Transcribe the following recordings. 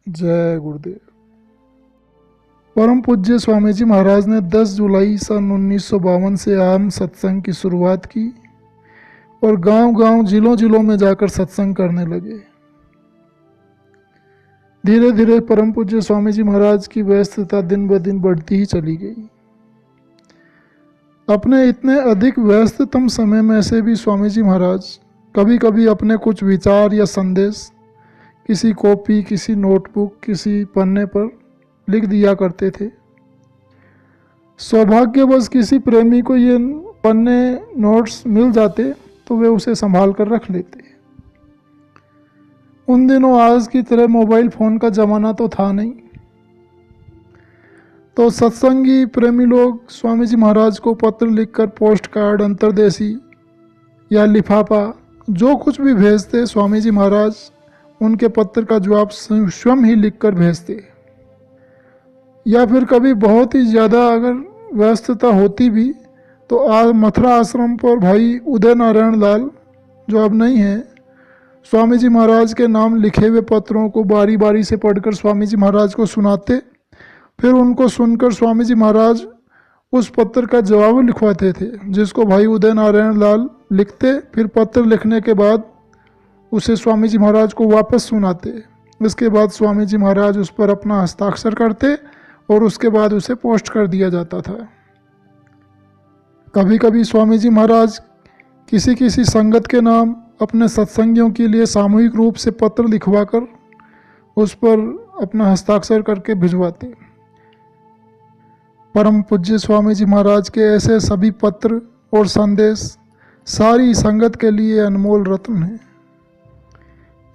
जय गुरुदेव। परम पूज्य स्वामी जी महाराज ने 10 जुलाई सन 1952 से आम सत्संग की शुरुआत की और गांव-गांव, जिलों-जिलों में जाकर सत्संग करने लगे। धीरे धीरे परम पूज्य स्वामी जी महाराज की व्यस्तता दिन ब दिन बढ़ती ही चली गई। अपने इतने अधिक व्यस्ततम समय में से भी स्वामी जी महाराज कभी कभी अपने कुछ विचार या संदेश किसी कॉपी, किसी नोटबुक, किसी पन्ने पर लिख दिया करते थे। सौभाग्यवश किसी प्रेमी को ये पन्ने, नोट्स मिल जाते तो वे उसे संभाल कर रख लेते। उन दिनों आज की तरह मोबाइल फ़ोन का ज़माना तो था नहीं, तो सत्संगी प्रेमी लोग स्वामी जी महाराज को पत्र लिखकर पोस्ट कार्ड, अंतर्देशी या लिफाफा जो कुछ भी भेजते, स्वामी जी महाराज उनके पत्र का जवाब स्वयं ही लिखकर भेजते। या फिर कभी बहुत ही ज़्यादा अगर व्यस्तता होती भी तो आज मथुरा आश्रम पर भाई उदय नारायण लाल, जो अब नहीं हैं, स्वामी जी महाराज के नाम लिखे हुए पत्रों को बारी बारी से पढ़कर स्वामी जी महाराज को सुनाते। फिर उनको सुनकर स्वामी जी महाराज उस पत्र का जवाब लिखवाते थे, जिसको भाई उदय नारायण लाल लिखते। फिर पत्र लिखने के बाद उसे स्वामी जी महाराज को वापस सुनाते। इसके बाद स्वामी जी महाराज उस पर अपना हस्ताक्षर करते और उसके बाद उसे पोस्ट कर दिया जाता था। कभी कभी स्वामी जी महाराज किसी किसी संगत के नाम अपने सत्संगियों के लिए सामूहिक रूप से पत्र लिखवाकर उस पर अपना हस्ताक्षर करके भिजवाते। परम पूज्य स्वामी जी महाराज के ऐसे सभी पत्र और संदेश सारी संगत के लिए अनमोल रत्न हैं।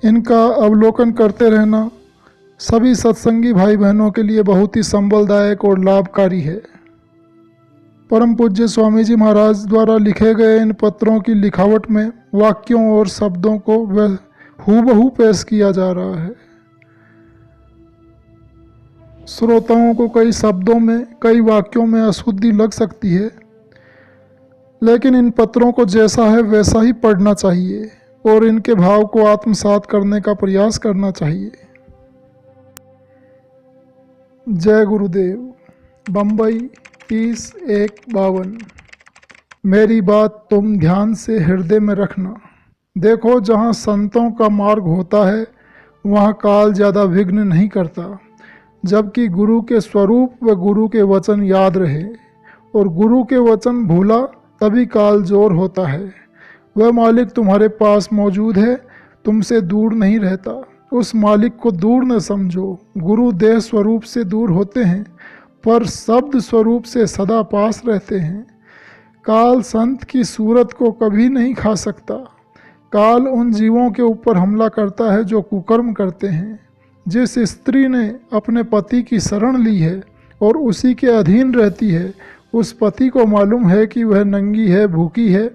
इनका अवलोकन करते रहना सभी सत्संगी भाई बहनों के लिए बहुत ही संबलदायक और लाभकारी है। परम पूज्य स्वामी जी महाराज द्वारा लिखे गए इन पत्रों की लिखावट में वाक्यों और शब्दों को हूबहू पेश किया जा रहा है। श्रोताओं को कई शब्दों में, कई वाक्यों में अशुद्धि लग सकती है, लेकिन इन पत्रों को जैसा है वैसा ही पढ़ना चाहिए और इनके भाव को आत्मसात करने का प्रयास करना चाहिए। जय गुरुदेव। बम्बई 30/1/52। मेरी बात तुम ध्यान से हृदय में रखना। देखो, जहाँ संतों का मार्ग होता है वहाँ काल ज़्यादा विघ्न नहीं करता, जबकि गुरु के स्वरूप व गुरु के वचन याद रहे, और गुरु के वचन भूला तभी काल जोर होता है। वह मालिक तुम्हारे पास मौजूद है, तुमसे दूर नहीं रहता। उस मालिक को दूर न समझो। गुरु देह स्वरूप से दूर होते हैं पर शब्द स्वरूप से सदा पास रहते हैं। काल संत की सूरत को कभी नहीं खा सकता। काल उन जीवों के ऊपर हमला करता है जो कुकर्म करते हैं। जिस स्त्री ने अपने पति की शरण ली है और उसी के अधीन रहती है, उस पति को मालूम है कि वह नंगी है, भूखी है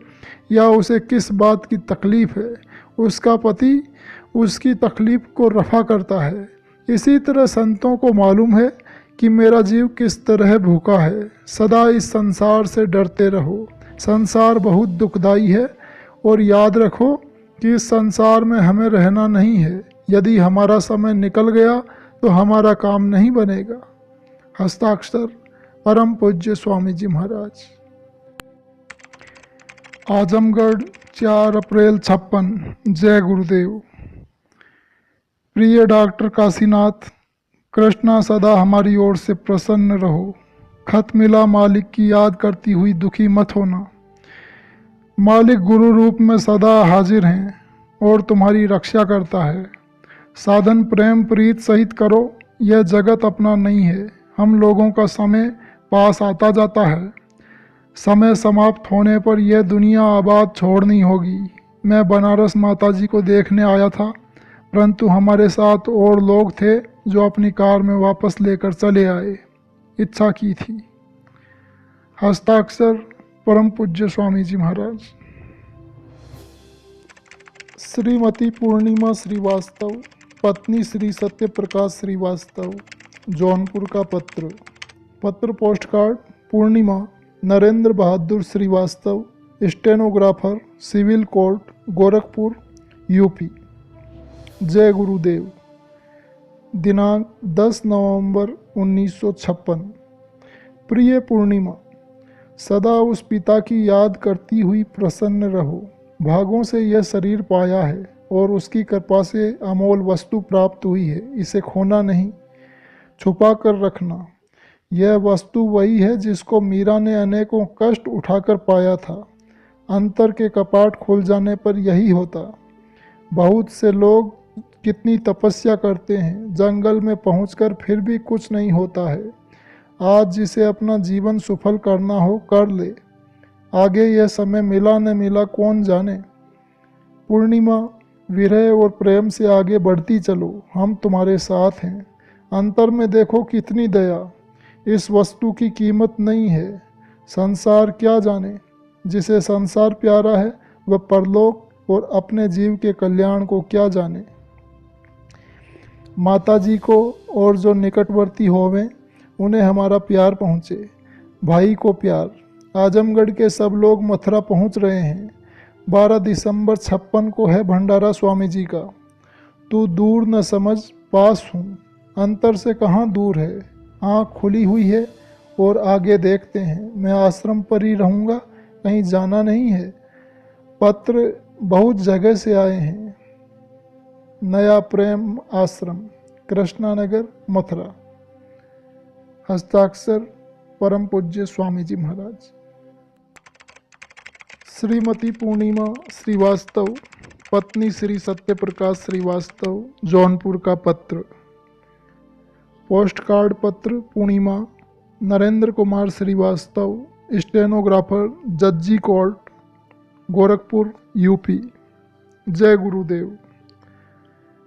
या उसे किस बात की तकलीफ़ है। उसका पति उसकी तकलीफ़ को रफ़ा करता है। इसी तरह संतों को मालूम है कि मेरा जीव किस तरह भूखा है। सदा इस संसार से डरते रहो। संसार बहुत दुखदाई है और याद रखो कि इस संसार में हमें रहना नहीं है। यदि हमारा समय निकल गया तो हमारा काम नहीं बनेगा। हस्ताक्षर परम पूज्य स्वामी जी महाराज। आजमगढ़ 4 अप्रैल 56। जय गुरुदेव। प्रिय डॉक्टर काशीनाथ, कृष्णा सदा हमारी ओर से प्रसन्न रहो। खत मिला मालिक की याद करती हुई दुखी मत होना। मालिक गुरु रूप में सदा हाजिर हैं और तुम्हारी रक्षा करता है। साधन प्रेम प्रीत सहित करो। यह जगत अपना नहीं है। हम लोगों का समय पास आता जाता है। समय समाप्त होने पर यह दुनिया आबाद छोड़नी होगी। मैं बनारस माता जी को देखने आया था, परंतु हमारे साथ और लोग थे जो अपनी कार में वापस लेकर चले आए। इच्छा की थी। हस्ताक्षर परम पूज्य स्वामी जी महाराज। श्रीमती पूर्णिमा श्रीवास्तव, पत्नी श्री सत्य प्रकाश श्रीवास्तव, जौनपुर का पत्र। पत्र post card Purnima Narendra Bahadur Srivastava, stenographer, civil court, Gorakhpur, UP. जय गुरुदेव। दिनांक 10 नवंबर 1956। प्रिय पूर्णिमा, सदा उस पिता की याद करती हुई प्रसन्न रहो। भागों से यह शरीर पाया है और उसकी कृपा से अमोल वस्तु प्राप्त हुई है। इसे खोना नहीं, छुपा कर रखना। यह वस्तु वही है जिसको मीरा ने अनेकों कष्ट उठाकर पाया था। अंतर के कपाट खुल जाने पर यही होता। बहुत से लोग कितनी तपस्या करते हैं, जंगल में पहुंचकर फिर भी कुछ नहीं होता है। आज जिसे अपना जीवन सफल करना हो कर ले, आगे यह समय मिला न मिला कौन जाने। पूर्णिमा, विरह और प्रेम से आगे बढ़ती चलो, हम तुम्हारे साथ हैं। अंतर में देखो कितनी दया। इस वस्तु की कीमत नहीं है, संसार क्या जाने। जिसे संसार प्यारा है वह परलोक और अपने जीव के कल्याण को क्या जाने। माता जी को और जो निकटवर्ती होवें उन्हें हमारा प्यार पहुँचे। भाई को प्यार। आजमगढ़ के सब लोग मथुरा पहुँच रहे हैं। 12 दिसंबर 56 को है भंडारा स्वामी जी का। तू दूर न समझ, पास हूँ। अंतर से कहाँ दूर है, आँख खुली हुई है और आगे देखते हैं। मैं आश्रम पर ही रहूँगा, कहीं जाना नहीं है। पत्र बहुत जगह से आए हैं। नया प्रेम आश्रम, कृष्णानगर, मथुरा। हस्ताक्षर परम पूज्य स्वामी जी महाराज। श्रीमती पूर्णिमा श्रीवास्तव, पत्नी श्री सत्यप्रकाश श्रीवास्तव, जौनपुर का पत्र। पोस्ट कार्ड पत्र पूर्णिमा, नरेंद्र कुमार श्रीवास्तव, स्टेनोग्राफर, जज्जी कोर्ट, गोरखपुर, यूपी। जय गुरुदेव।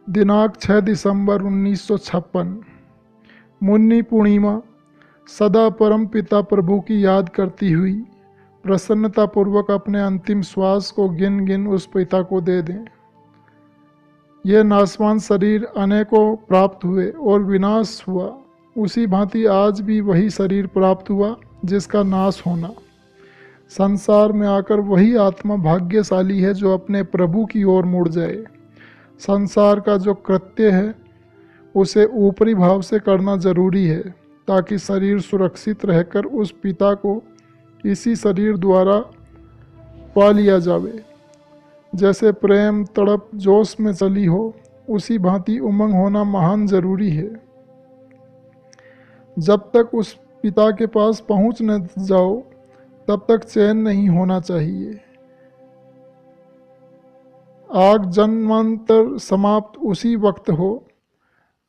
दिनांक 6 दिसंबर 1956। मुन्नी पूर्णिमा, सदा परम पिता प्रभु की याद करती हुई प्रसन्नतापूर्वक अपने अंतिम श्वास को गिन गिन उस पिता को दे दें। यह नाशवान शरीर अनेकों प्राप्त हुए और विनाश हुआ, उसी भांति आज भी वही शरीर प्राप्त हुआ जिसका नाश होना। संसार में आकर वही आत्मा भाग्यशाली है जो अपने प्रभु की ओर मुड़ जाए। संसार का जो कृत्य है उसे ऊपरी भाव से करना जरूरी है, ताकि शरीर सुरक्षित रहकर उस पिता को इसी शरीर द्वारा पा लिया जावे। जैसे प्रेम तड़प जोश में चली हो, उसी भांति उमंग होना महान जरूरी है। जब तक उस पिता के पास पहुंच न जाओ तब तक चैन नहीं होना चाहिए। आग जन्मांतर समाप्त उसी वक्त हो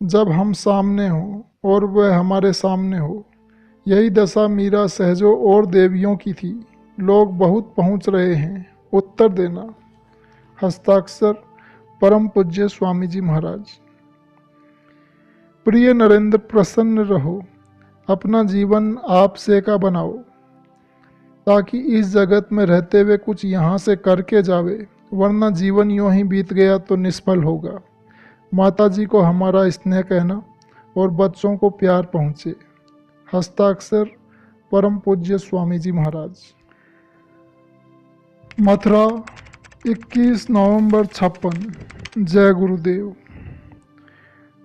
जब हम सामने हों और वह हमारे सामने हो। यही दशा मीरा, सहजों और देवियों की थी। लोग बहुत पहुंच रहे हैं, उत्तर देना। हस्ताक्षर परम पूज्य स्वामी जी महाराज। प्रिय नरेंद्र, प्रसन्न रहो। अपना जीवन आप से का बनाओ, ताकि इस जगत में रहते हुए कुछ यहाँ से करके जावे, वरना जीवन यूं ही बीत गया तो निष्फल होगा। माता जी को हमारा स्नेह कहना और बच्चों को प्यार पहुँचे। हस्ताक्षर परम पूज्य स्वामी जी महाराज। मथुरा, 21 नवंबर 56। जय गुरुदेव।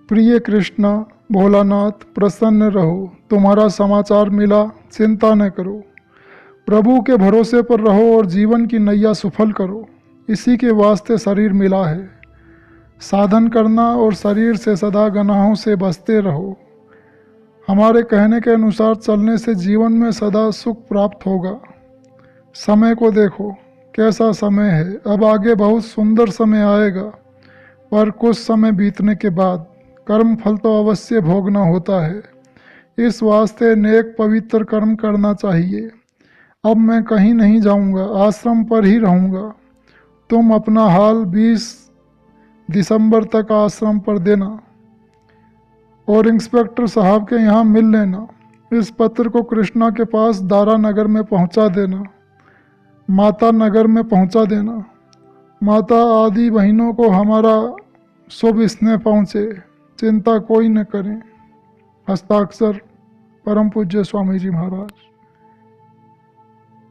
प्रिय कृष्णा, भोलानाथ, प्रसन्न रहो। तुम्हारा समाचार मिला, चिंता न करो। प्रभु के भरोसे पर रहो और जीवन की नैया सफल करो। इसी के वास्ते शरीर मिला है। साधन करना और शरीर से सदा गनाहों से बचते रहो। हमारे कहने के अनुसार चलने से जीवन में सदा सुख प्राप्त होगा। समय को देखो, कैसा समय है। अब आगे बहुत सुंदर समय आएगा, पर कुछ समय बीतने के बाद कर्म फल तो अवश्य भोगना होता है। इस वास्ते नेक पवित्र कर्म करना चाहिए। अब मैं कहीं नहीं जाऊंगा, आश्रम पर ही रहूंगा। तुम अपना हाल 20 दिसंबर तक आश्रम पर देना और इंस्पेक्टर साहब के यहाँ मिल लेना। इस पत्र को कृष्णा के पास दारा नगर में पहुँचा देना, माता नगर में पहुँचा देना। माता आदि बहनों को हमारा शुभ स्नेह पहुँचे, चिंता कोई न करें। हस्ताक्षर परम पूज्य स्वामी जी महाराज।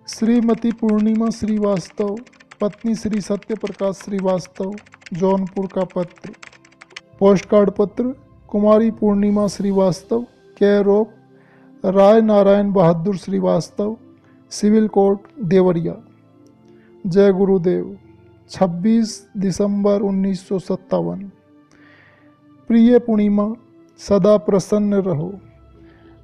श्रीमती पूर्णिमा श्रीवास्तव, पत्नी श्री सत्यप्रकाश श्रीवास्तव, जौनपुर का पत्र। पोस्ट कार्ड पत्र Kumari Purnima Srivastava, care of Rai Narayan Bahadur Srivastava, civil court Deoria. जय गुरुदेव। 26 दिसंबर 1957। प्रिय पूर्णिमा, सदा प्रसन्न रहो।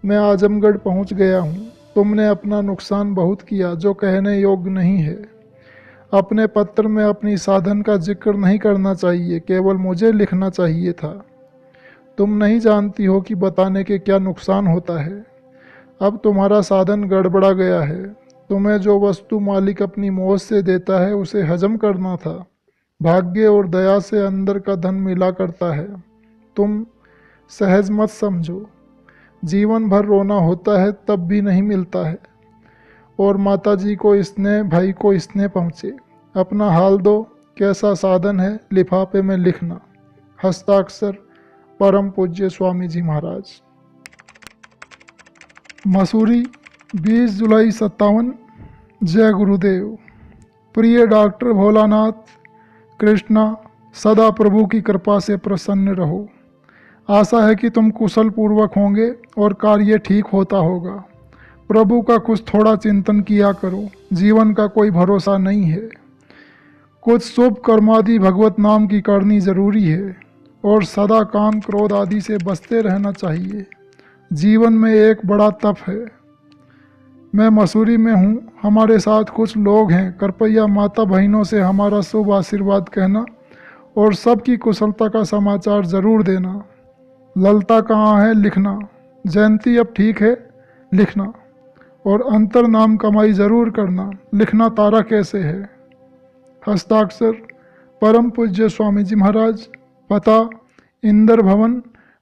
मैं आजमगढ़ पहुंच गया हूं। तुमने अपना नुकसान बहुत किया जो कहने योग्य नहीं है। अपने पत्र में अपनी साधन का जिक्र नहीं करना चाहिए, केवल मुझे लिखना चाहिए था। तुम नहीं जानती हो कि बताने के क्या नुकसान होता है। अब तुम्हारा साधन गड़बड़ा गया है। तुम्हें जो वस्तु मालिक अपनी मौज से देता है उसे हजम करना था। भाग्य और दया से अंदर का धन मिला करता है। तुम सहज मत समझो। जीवन भर रोना होता है तब भी नहीं मिलता है। और माता जी को स्नेह, भाई को स्नेह पहुँचे। अपना हाल दो, कैसा साधन है लिफाफे में लिखना। हस्ताक्षर परम पूज्य स्वामी जी महाराज। मसूरी 20 जुलाई 57। जय गुरुदेव। प्रिय डॉक्टर भोलानाथ, कृष्णा, सदा प्रभु की कृपा से प्रसन्न रहो। आशा है कि तुम कुशल पूर्वक होंगे और कार्य ठीक होता होगा। प्रभु का कुछ थोड़ा चिंतन किया करो। जीवन का कोई भरोसा नहीं है। कुछ शुभ कर्मादि भगवत नाम की करनी जरूरी है और सदा काम क्रोध आदि से बचते रहना चाहिए। जीवन में एक बड़ा तप है। मैं मसूरी में हूँ। हमारे साथ कुछ लोग हैं। कृपया माता बहनों से हमारा शुभ आशीर्वाद कहना और सबकी कुशलता का समाचार जरूर देना। ललता कहाँ है लिखना। जयंती अब ठीक है लिखना। और अंतर नाम कमाई जरूर करना। लिखना तारा कैसे है। हस्ताक्षर परम पूज्य स्वामी जी महाराज। पता इंदर भवन,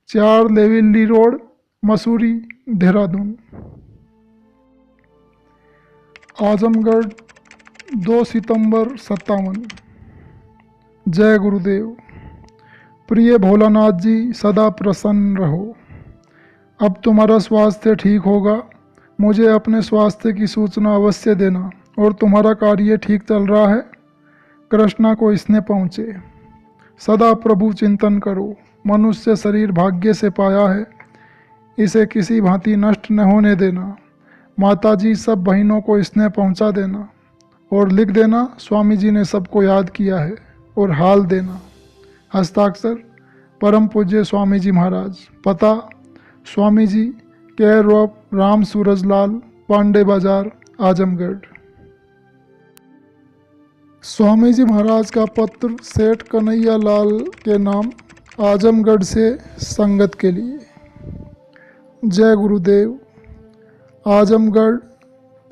4 लेविल्ली रोड, मसूरी, देहरादून। आजमगढ़ 2 सितंबर 57। जय गुरुदेव। प्रिय भोलानाथ जी, सदा प्रसन्न रहो। अब तुम्हारा स्वास्थ्य ठीक होगा। मुझे अपने स्वास्थ्य की सूचना अवश्य देना। और तुम्हारा कार्य ठीक चल रहा है। कृष्णा को इसने पहुँचे। सदा प्रभु चिंतन करो। मनुष्य शरीर भाग्य से पाया है, इसे किसी भांति नष्ट न होने देना। माता जी सब बहनों को स्नेह पहुंचा देना और लिख देना स्वामी जी ने सबको याद किया है और हाल देना। हस्ताक्षर परम पूज्य स्वामी जी महाराज। पता स्वामी जी, केयर ऑफ राम सूरजलाल, पांडे बाजार, आजमगढ़। स्वामी जी महाराज का पत्र सेठ कन्हैया लाल के नाम, आजमगढ़ से संगत के लिए। जय गुरुदेव। आजमगढ़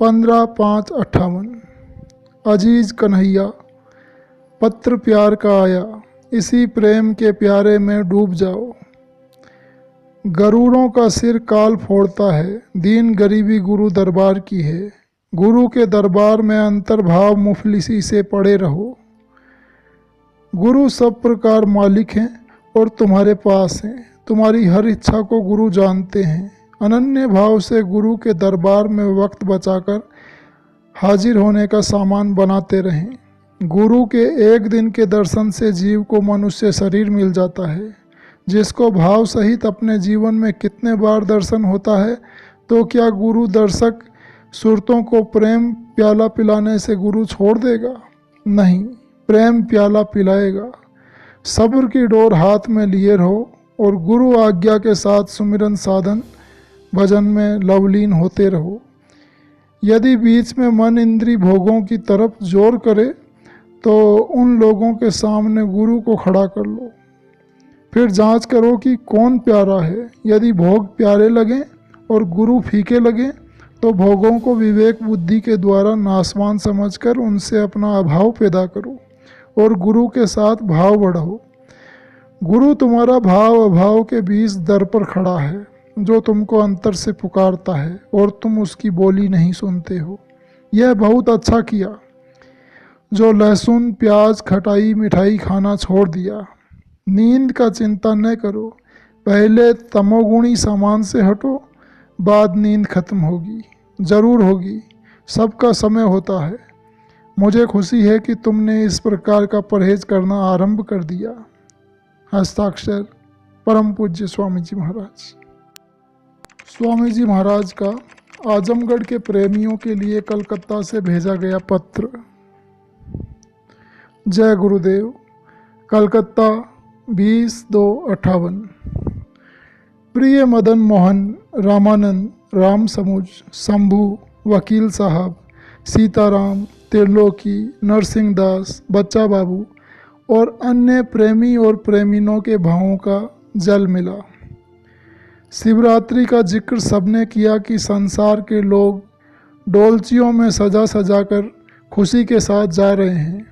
15/5/58। अजीज कन्हैया, पत्र प्यार का आया। इसी प्रेम के प्यारे में डूब जाओ। गरूरों का सिर काल फोड़ता है। दीन गरीबी गुरु दरबार की है। गुरु के दरबार में अंतर्भाव मुफलिसी से पड़े रहो। गुरु सब प्रकार मालिक हैं और तुम्हारे पास हैं। तुम्हारी हर इच्छा को गुरु जानते हैं। अनन्य भाव से गुरु के दरबार में वक्त बचाकर हाजिर होने का सामान बनाते रहें। गुरु के एक दिन के दर्शन से जीव को मनुष्य शरीर मिल जाता है। जिसको भाव सहित अपने जीवन में कितने बार दर्शन होता है, तो क्या गुरु दर्शक सुरतों को प्रेम प्याला पिलाने से गुरु छोड़ देगा? नहीं, प्रेम प्याला पिलाएगा। सब्र की डोर हाथ में लिए रहो और गुरु आज्ञा के साथ सुमिरन साधन भजन में लवलीन होते रहो। यदि बीच में मन इंद्री भोगों की तरफ जोर करे तो उन लोगों के सामने गुरु को खड़ा कर लो। फिर जांच करो कि कौन प्यारा है। यदि भोग प्यारे लगें और गुरु फीके लगें तो भोगों को विवेक बुद्धि के द्वारा नासवान समझकर उनसे अपना अभाव पैदा करो और गुरु के साथ भाव बढ़ाओ। गुरु तुम्हारा भाव अभाव के बीच दर पर खड़ा है, जो तुमको अंतर से पुकारता है और तुम उसकी बोली नहीं सुनते हो। यह बहुत अच्छा किया जो लहसुन प्याज खटाई मिठाई खाना छोड़ दिया। नींद का चिंता न करो। पहले तमोगुणी सामान से हटो, बाद नींद खत्म होगी, जरूर होगी। सबका समय होता है। मुझे खुशी है कि तुमने इस प्रकार का परहेज करना आरंभ कर दिया। हस्ताक्षर परम पूज्य स्वामी जी महाराज। स्वामी जी महाराज का आजमगढ़ के प्रेमियों के लिए कलकत्ता से भेजा गया पत्र। जय गुरुदेव। कलकत्ता 20/2/58। प्रिय मदन मोहन, रामानंद, राम समुज, शंभू, वकील साहब, सीताराम, त्रिलोकी, नरसिंह दास, बच्चा बाबू और अन्य प्रेमी और प्रेमिनों के भावों का जल मिला। शिवरात्रि का जिक्र सबने किया कि संसार के लोग डोलचियों में सजा सजा कर खुशी के साथ जा रहे हैं।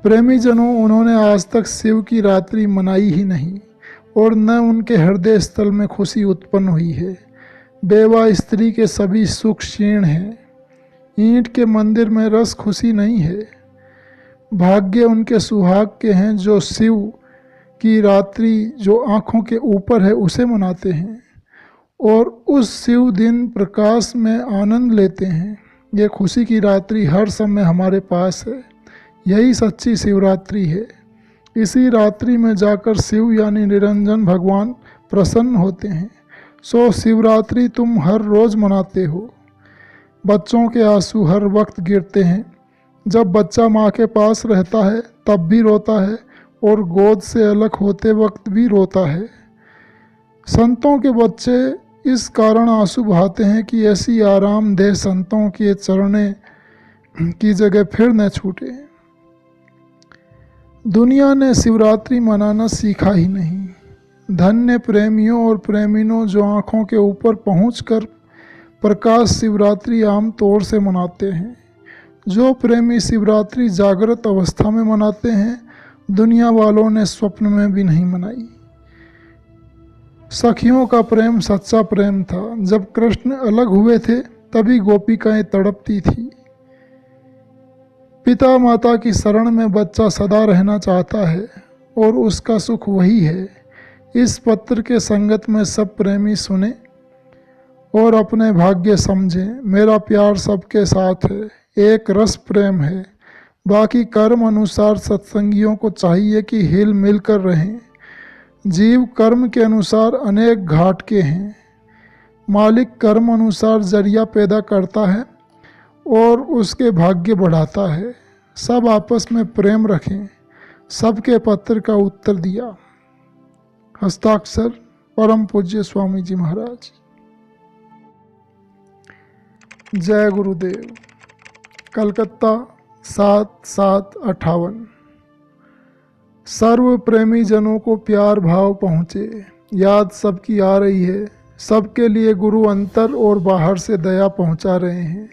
प्रेमी जनों, उन्होंने आज तक शिव की रात्रि मनाई ही नहीं और न उनके हृदय स्थल में खुशी उत्पन्न हुई है। बेवा स्त्री के सभी सुख क्षीण हैं। ईंट के मंदिर में रस खुशी नहीं है। भाग्य उनके सुहाग के हैं जो शिव की रात्रि जो आँखों के ऊपर है उसे मनाते हैं और उस शिव दिन प्रकाश में आनंद लेते हैं। ये खुशी की रात्रि हर समय हमारे पास है। यही सच्ची शिवरात्रि है। इसी रात्रि में जाकर शिव यानी निरंजन भगवान प्रसन्न होते हैं। सो शिवरात्रि तुम हर रोज़ मनाते हो। बच्चों के आंसू हर वक्त गिरते हैं। जब बच्चा माँ के पास रहता है तब भी रोता है और गोद से अलग होते वक्त भी रोता है। संतों के बच्चे इस कारण आंसू बहाते हैं कि ऐसी आरामदेह संतों के चरणे की जगह फिर न छूटे। दुनिया ने शिवरात्रि मनाना सीखा ही नहीं। धन्य प्रेमियों और प्रेमिनों जो आँखों के ऊपर पहुंचकर प्रकाश शिवरात्रि आम तौर से मनाते हैं। जो प्रेमी शिवरात्रि जागृत अवस्था में मनाते हैं, दुनिया वालों ने स्वप्न में भी नहीं मनाई। सखियों का प्रेम सच्चा प्रेम था। जब कृष्ण अलग हुए थे तभी गोपिकाएं तड़पती थी। पिता माता की शरण में बच्चा सदा रहना चाहता है और उसका सुख वही है। इस पत्र के संगत में सब प्रेमी सुने और अपने भाग्य समझें। मेरा प्यार सबके साथ है। एक रस प्रेम है। बाकी कर्म अनुसार सत्संगियों को चाहिए कि हिल मिल कर रहें। जीव कर्म के अनुसार अनेक घाट के हैं। मालिक कर्म अनुसार जरिया पैदा करता है और उसके भाग्य बढ़ाता है। सब आपस में प्रेम रखें। सबके पत्र का उत्तर दिया। हस्ताक्षर परम पूज्य स्वामी जी महाराज। जय गुरुदेव। कलकत्ता 7/7/58। सर्व प्रेमी जनों को प्यार भाव पहुँचे। याद सबकी आ रही है। सबके लिए गुरु अंतर और बाहर से दया पहुँचा रहे हैं।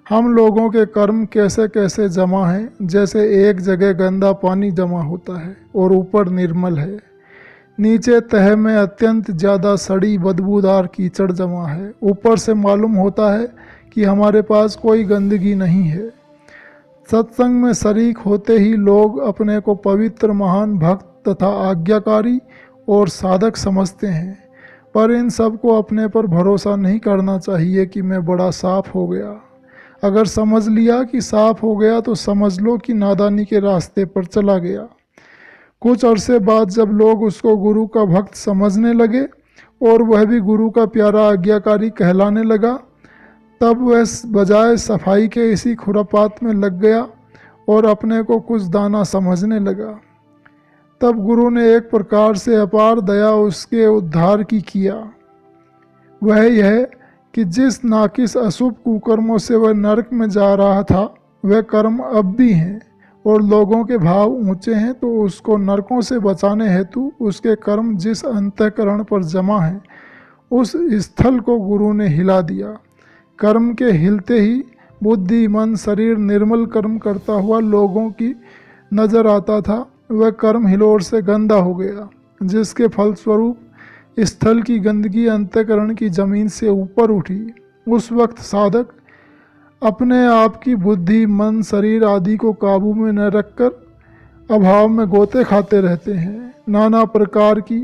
हम लोगों के कर्म कैसे कैसे जमा हैं, जैसे एक जगह गंदा पानी जमा होता है और ऊपर निर्मल है। नीचे तह में अत्यंत ज़्यादा सड़ी बदबूदार कीचड़ जमा है। ऊपर से मालूम होता है कि हमारे पास कोई गंदगी नहीं है। सत्संग में शरीक होते ही लोग अपने को पवित्र, महान भक्त तथा आज्ञाकारी और साधक समझते हैं। पर इन सब को अपने पर भरोसा नहीं करना चाहिए कि मैं बड़ा साफ हो गया। अगर समझ लिया कि साफ हो गया तो समझ लो कि नादानी के रास्ते पर चला गया। कुछ अरसे बाद जब लोग उसको गुरु का भक्त समझने लगे और वह भी गुरु का प्यारा आज्ञाकारी कहलाने लगा, तब वह बजाय सफाई के इसी खुरापात में लग गया और अपने को कुछ दाना समझने लगा। तब गुरु ने एक प्रकार से अपार दया उसके उद्धार की किया। वह यह कि जिस नाकिस अशुभ कुकर्मों से वह नरक में जा रहा था, वह कर्म अब भी हैं और लोगों के भाव ऊंचे हैं, तो उसको नरकों से बचाने हेतु उसके कर्म जिस अंतःकरण पर जमा हैं, उस स्थल को गुरु ने हिला दिया। कर्म के हिलते ही बुद्धि, मन, शरीर निर्मल कर्म करता हुआ लोगों की नज़र आता था। वह कर्म हिलोर से गंदा हो गया, जिसके फलस्वरूप स्थल की गंदगी अंतःकरण की जमीन से ऊपर उठी। उस वक्त साधक अपने आप की बुद्धि, मन, शरीर आदि को काबू में न रखकर अभाव में गोते खाते रहते हैं। नाना प्रकार की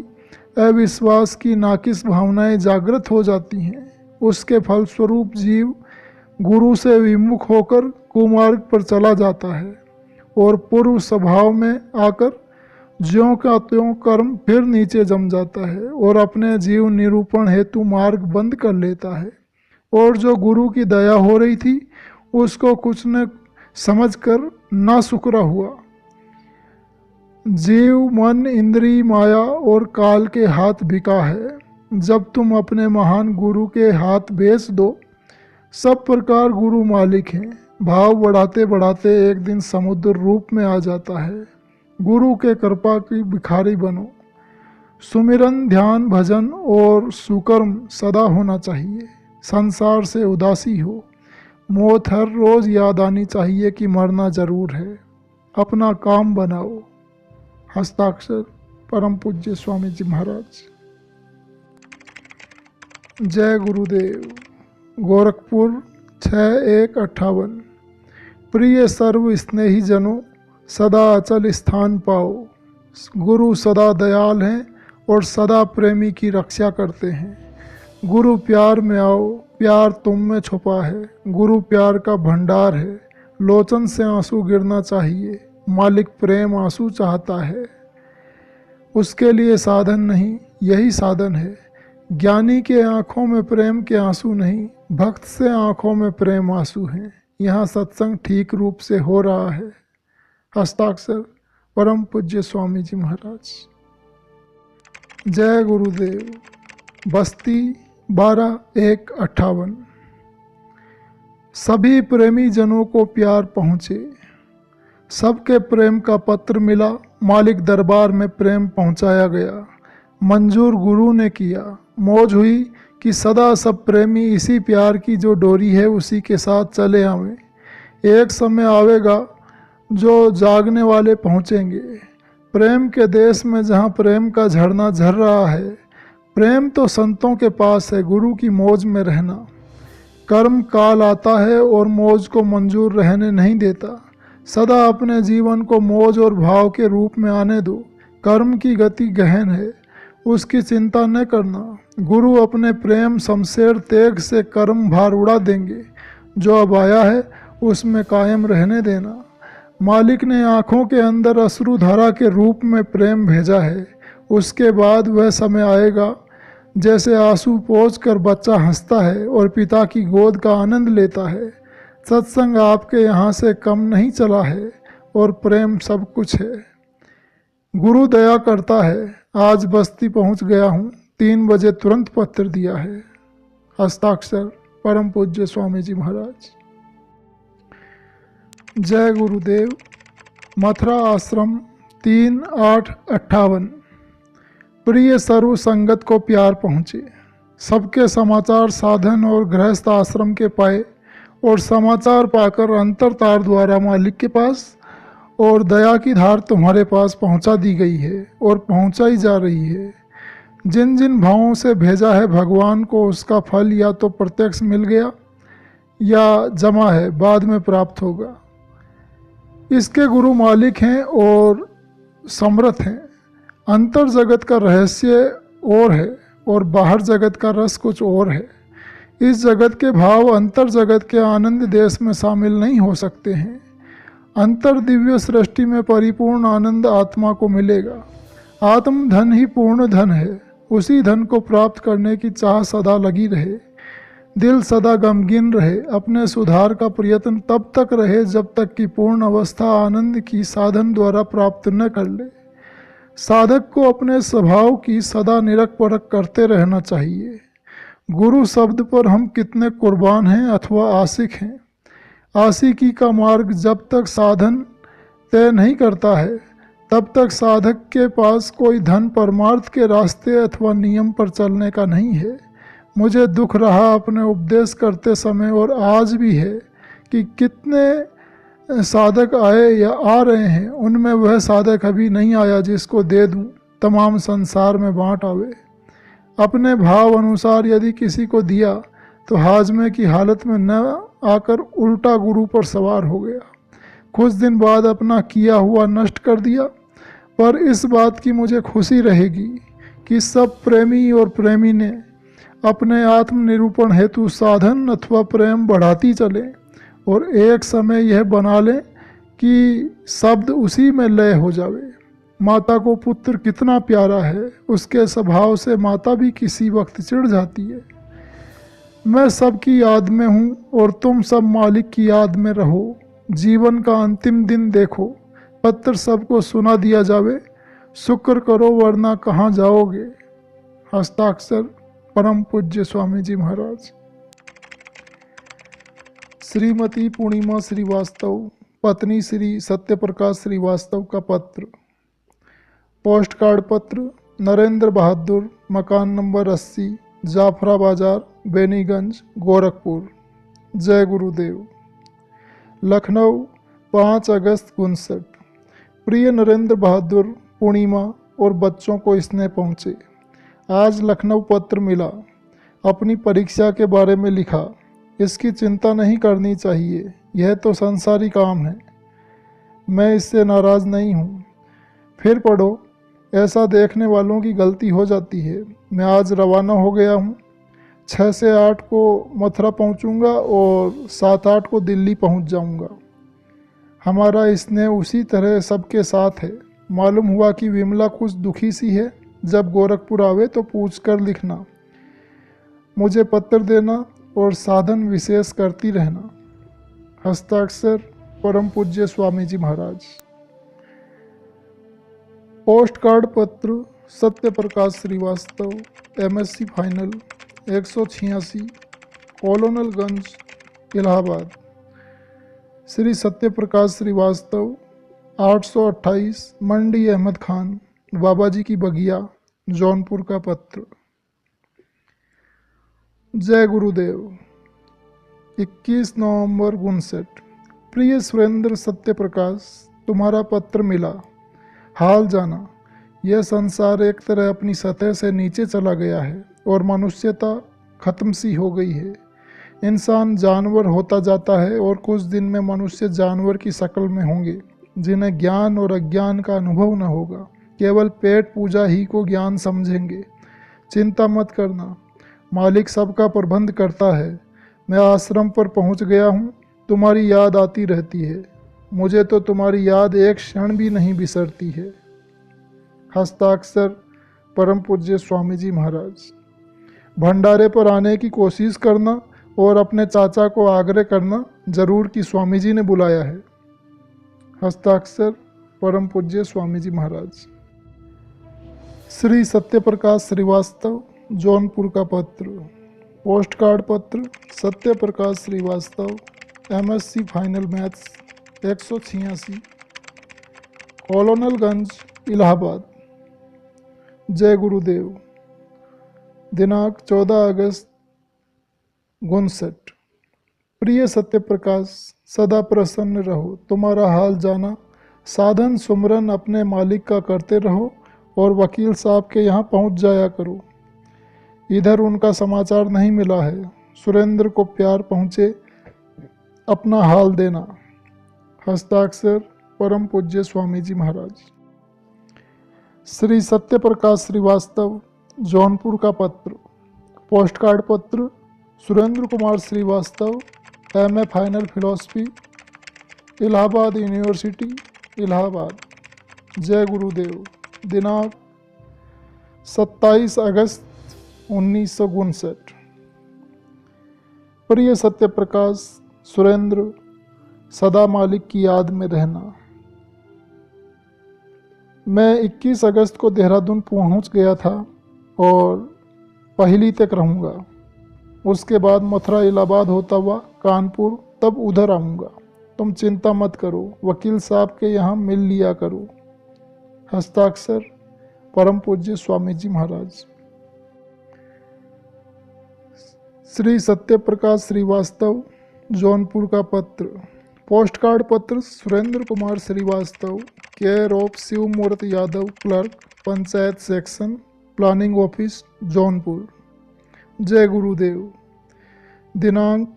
अविश्वास की नाकिस भावनाएं जागृत हो जाती हैं। उसके फलस्वरूप जीव गुरु से विमुख होकर कुमार्ग पर चला जाता है और पूर्व स्वभाव में आकर ज्यों का त्यों कर्म फिर नीचे जम जाता है और अपने जीव निरूपण हेतु मार्ग बंद कर लेता है। और जो गुरु की दया हो रही थी उसको कुछ न समझकर ना शुक्रा हुआ। जीव मन इंद्री माया और काल के हाथ बिका है। जब तुम अपने महान गुरु के हाथ बेच दो, सब प्रकार गुरु मालिक हैं। भाव बढ़ाते बढ़ाते एक दिन समुद्र रूप में आ जाता है। गुरु के कृपा की भिखारी बनो। सुमिरन ध्यान भजन और सुकर्म सदा होना चाहिए। संसार से उदासी हो। मौत हर रोज याद आनी चाहिए कि मरना जरूर है। अपना काम बनाओ। हस्ताक्षर परम पूज्य स्वामी जी महाराज। जय गुरुदेव। गोरखपुर 6/1/58। प्रिय सर्व स्नेही जनों, सदा अचल स्थान पाओ। गुरु सदा दयाल हैं और सदा प्रेमी की रक्षा करते हैं। गुरु प्यार में आओ, प्यार तुम में छुपा है। गुरु प्यार का भंडार है। लोचन से आंसू गिरना चाहिए। मालिक प्रेम आंसू चाहता है। उसके लिए साधन नहीं, यही साधन है। ज्ञानी के आँखों में प्रेम के आंसू नहीं, भक्त से आँखों में प्रेम आंसू हैं। यहाँ सत्संग ठीक रूप से हो रहा है। हस्ताक्षर परम पूज्य स्वामी जी महाराज। जय गुरुदेव। बस्ती 12/1/58। सभी प्रेमी जनों को प्यार पहुँचे। सबके प्रेम का पत्र मिला। मालिक दरबार में प्रेम पहुँचाया गया। मंजूर गुरु ने किया। मौज हुई कि सदा सब प्रेमी इसी प्यार की जो डोरी है उसी के साथ चले आवें। एक समय आवेगा जो जागने वाले पहुँचेंगे। प्रेम के देश में जहाँ प्रेम का झरना झर रहा है। प्रेम तो संतों के पास है। गुरु की मौज में रहना। कर्म काल आता है और मौज को मंजूर रहने नहीं देता। सदा अपने जीवन को मौज और भाव के रूप में आने दो। कर्म की गति गहन है, उसकी चिंता न करना। गुरु अपने प्रेम शमशेर तेग से कर्म भार उड़ा देंगे। जो अब आया है उसमें कायम रहने देना। मालिक ने आँखों के अंदर अश्रुधारा के रूप में प्रेम भेजा है। उसके बाद वह समय आएगा जैसे आंसू पोंछ कर बच्चा हंसता है और पिता की गोद का आनंद लेता है। सत्संग आपके यहाँ से कम नहीं चला है और प्रेम सब कुछ है। गुरु दया करता है। आज बस्ती पहुँच गया हूँ। 3 बजे तुरंत पत्र दिया है। हस्ताक्षर परम पूज्य स्वामी जी महाराज। जय गुरुदेव। मथुरा आश्रम 3/8/58। प्रिय सर्व संगत को प्यार पहुँचे। सबके समाचार साधन और गृहस्थ आश्रम के पाए और समाचार पाकर अंतर तार द्वारा मालिक के पास और दया की धार तुम्हारे पास पहुंचा दी गई है और पहुंचाई जा रही है। जिन जिन भावों से भेजा है भगवान को उसका फल या तो प्रत्यक्ष मिल गया या जमा है, बाद में प्राप्त होगा। इसके गुरु मालिक हैं और समर्थ हैं। अंतर जगत का रहस्य और है और बाहर जगत का रस कुछ और है। इस जगत के भाव अंतर जगत के आनंद देश में शामिल नहीं हो सकते हैं। अंतर दिव्य सृष्टि में परिपूर्ण आनंद आत्मा को मिलेगा। आत्म धन ही पूर्ण धन है। उसी धन को प्राप्त करने की चाह सदा लगी रहे। दिल सदा गमगीन रहे। अपने सुधार का प्रयत्न तब तक रहे जब तक कि पूर्ण अवस्था आनंद की साधन द्वारा प्राप्त न कर ले। साधक को अपने स्वभाव की सदा निरख परख करते रहना चाहिए। गुरु शब्द पर हम कितने कुर्बान हैं अथवा आशिक हैं। आशिकी का मार्ग जब तक साधन तय नहीं करता है तब तक साधक के पास कोई धन परमार्थ के रास्ते अथवा नियम पर चलने का नहीं है। मुझे दुख रहा अपने उपदेश करते समय और आज भी है कि कितने साधक आए या आ रहे हैं, उनमें वह साधक अभी नहीं आया जिसको दे दूं तमाम संसार में बांट आवे। अपने भाव अनुसार यदि किसी को दिया तो हाजमे की हालत में न आकर उल्टा गुरु पर सवार हो गया। कुछ दिन बाद अपना किया हुआ नष्ट कर दिया। पर इस बात की मुझे खुशी रहेगी कि सब प्रेमी और प्रेमी ने अपने आत्मनिरूपण हेतु साधन अथवा प्रेम बढ़ाती चले और एक समय यह बना लें कि शब्द उसी में लय हो जावे। माता को पुत्र कितना प्यारा है, उसके स्वभाव से माता भी किसी वक्त चिढ़ जाती है। मैं सबकी याद में हूँ और तुम सब मालिक की याद में रहो। जीवन का अंतिम दिन देखो, पत्र सबको सुना दिया जावे। शुक्र करो वरना कहाँ जाओगे। हस्ताक्षर परम पूज्य स्वामी जी महाराज। श्रीमती पूर्णिमा श्रीवास्तव, पत्नी श्री सत्यप्रकाश श्रीवास्तव का पत्र। पोस्ट कार्ड पत्र नरेंद्र बहादुर, मकान नंबर 80, जाफरा बाजार, बेनीगंज, गोरखपुर। जय गुरुदेव। लखनऊ 5 अगस्त 59। प्रिय नरेंद्र बहादुर, पूर्णिमा और बच्चों को स्नेह पहुँचे। आज लखनऊ पत्र मिला। अपनी परीक्षा के बारे में लिखा। इसकी चिंता नहीं करनी चाहिए, यह तो संसारी काम है। मैं इससे नाराज़ नहीं हूँ। फिर पढ़ो, ऐसा देखने वालों की गलती हो जाती है। मैं आज रवाना हो गया हूँ। 6 से 8 को मथुरा पहुँचूँगा और 7-8 को दिल्ली पहुँच जाऊँगा। हमारा स्नेह उसी तरह सबके साथ है। मालूम हुआ कि विमला कुछ दुखी सी है। जब गोरखपुर आवे तो पूछ कर लिखना। मुझे पत्र देना और साधन विशेष करती रहना। हस्ताक्षर परम पूज्य स्वामी जी महाराज। पोस्ट कार्ड पत्र सत्य प्रकाश श्रीवास्तव, MSc फाइनल, 186, कॉलोनलगंज, इलाहाबाद। श्री सत्य प्रकाश श्रीवास्तव, 828, मंडी अहमद खान, बाबा जी की बगिया, जौनपुर का पत्र। जय गुरुदेव। 21 नवंबर 59। प्रिय सुरेंद्र सत्य प्रकाश, तुम्हारा पत्र मिला। हाल जाना, यह संसार एक तरह अपनी सतह से नीचे चला गया है और मनुष्यता खत्म सी हो गई है। इंसान जानवर होता जाता है और कुछ दिन में मनुष्य जानवर की शक्ल में होंगे, जिन्हें ज्ञान और अज्ञान का अनुभव न होगा, केवल पेट पूजा ही को ज्ञान समझेंगे। चिंता मत करना, मालिक सबका प्रबंध करता है। मैं आश्रम पर पहुंच गया हूं। तुम्हारी याद आती रहती है। मुझे तो तुम्हारी याद एक क्षण भी नहीं बिसरती है। हस्ताक्षर परम पूज्य स्वामी जी महाराज। भंडारे पर आने की कोशिश करना और अपने चाचा को आग्रह करना जरूर कि स्वामी जी ने बुलाया है। हस्ताक्षर परम पूज्य स्वामी जी महाराज। श्री सत्यप्रकाश श्रीवास्तव, जौनपुर का पत्र। पोस्ट कार्ड पत्र Satya Prakash Srivastava, MSc final maths, 186, Colonelganj, Allahabad. जय गुरुदेव। दिनांक 14 अगस्त 59। प्रिय सत्य प्रकाश, सदा प्रसन्न रहो। तुम्हारा हाल जाना। साधन सुमरन अपने मालिक का करते रहो और वकील साहब के यहाँ पहुँच जाया करो। इधर उनका समाचार नहीं मिला है। सुरेंद्र को प्यार पहुँचे, अपना हाल देना। हस्ताक्षर परम पूज्य स्वामी जी महाराज। श्री सत्य प्रकाश श्रीवास्तव, जौनपुर का पत्र। पोस्ट कार्ड पत्र Surendra Kumar Shrivastava, MA final philosophy, Allahabad university, Allahabad. जय गुरुदेव। दिनांक 27 अगस्त 1959। प्रिय सत्य प्रकाश सुरेंद्र, सदा मालिक की याद में रहना। मैं 21 अगस्त को देहरादून पहुंच गया था और पहली तक रहूँगा। उसके बाद मथुरा इलाहाबाद होता हुआ कानपुर, तब उधर आऊँगा। तुम चिंता मत करो, वकील साहब के यहाँ मिल लिया करो। हस्ताक्षर परम पूज्य स्वामी जी महाराज। श्री सत्य प्रकाश श्रीवास्तव, जौनपुर का पत्र। पोस्ट कार्ड पत्र Surendra Kumar Shrivastava, care of Shiv Murti Yadav, clerk, panchayat section, planning office, Jaunpur. जय गुरुदेव। दिनांक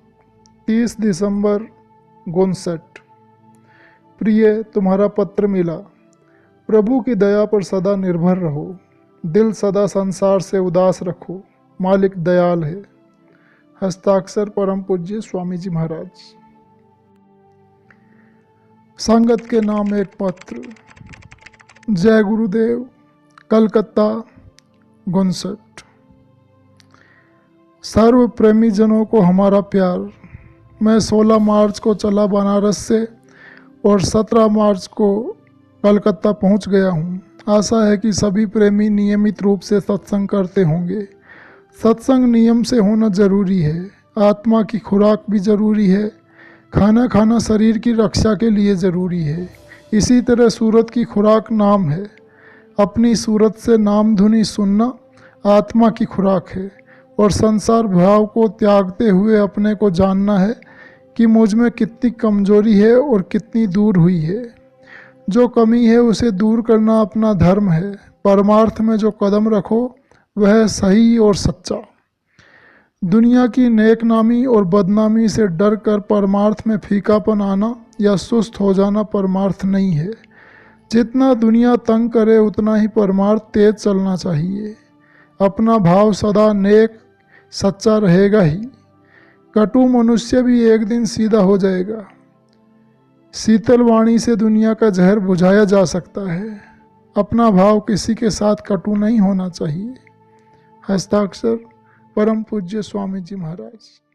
30 दिसंबर 59। प्रिय, तुम्हारा पत्र मिला। प्रभु की दया पर सदा निर्भर रहो। दिल सदा संसार से उदास रखो, मालिक दयाल है। हस्ताक्षर परम पूज्य स्वामी जी महाराज। संगत के नाम एक पत्र। जय गुरुदेव। कलकत्ता 59। सर्व प्रेमी जनों को हमारा प्यार। मैं 16 मार्च को चला बनारस से और 17 मार्च को कलकत्ता पहुंच गया हूं। आशा है कि सभी प्रेमी नियमित रूप से सत्संग करते होंगे। सत्संग नियम से होना जरूरी है। आत्मा की खुराक भी जरूरी है। खाना खाना शरीर की रक्षा के लिए ज़रूरी है। इसी तरह सूरत की खुराक नाम है। अपनी सूरत से नाम धुनी सुनना आत्मा की खुराक है और संसार भाव को त्यागते हुए अपने को जानना है कि मुझ में कितनी कमजोरी है और कितनी दूर हुई है। जो कमी है उसे दूर करना अपना धर्म है। परमार्थ में जो कदम रखो वह सही और सच्चा। दुनिया की नेकनामी और बदनामी से डर कर परमार्थ में फीकापन आना या सुस्त हो जाना परमार्थ नहीं है। जितना दुनिया तंग करे उतना ही परमार्थ तेज चलना चाहिए। अपना भाव सदा नेक सच्चा रहेगा ही। कटु मनुष्य भी एक दिन सीधा हो जाएगा। शीतल वाणी से दुनिया का जहर बुझाया जा सकता है। अपना भाव किसी के साथ कटु नहीं होना चाहिए। हस्ताक्षर परम पूज्य स्वामी जी महाराज।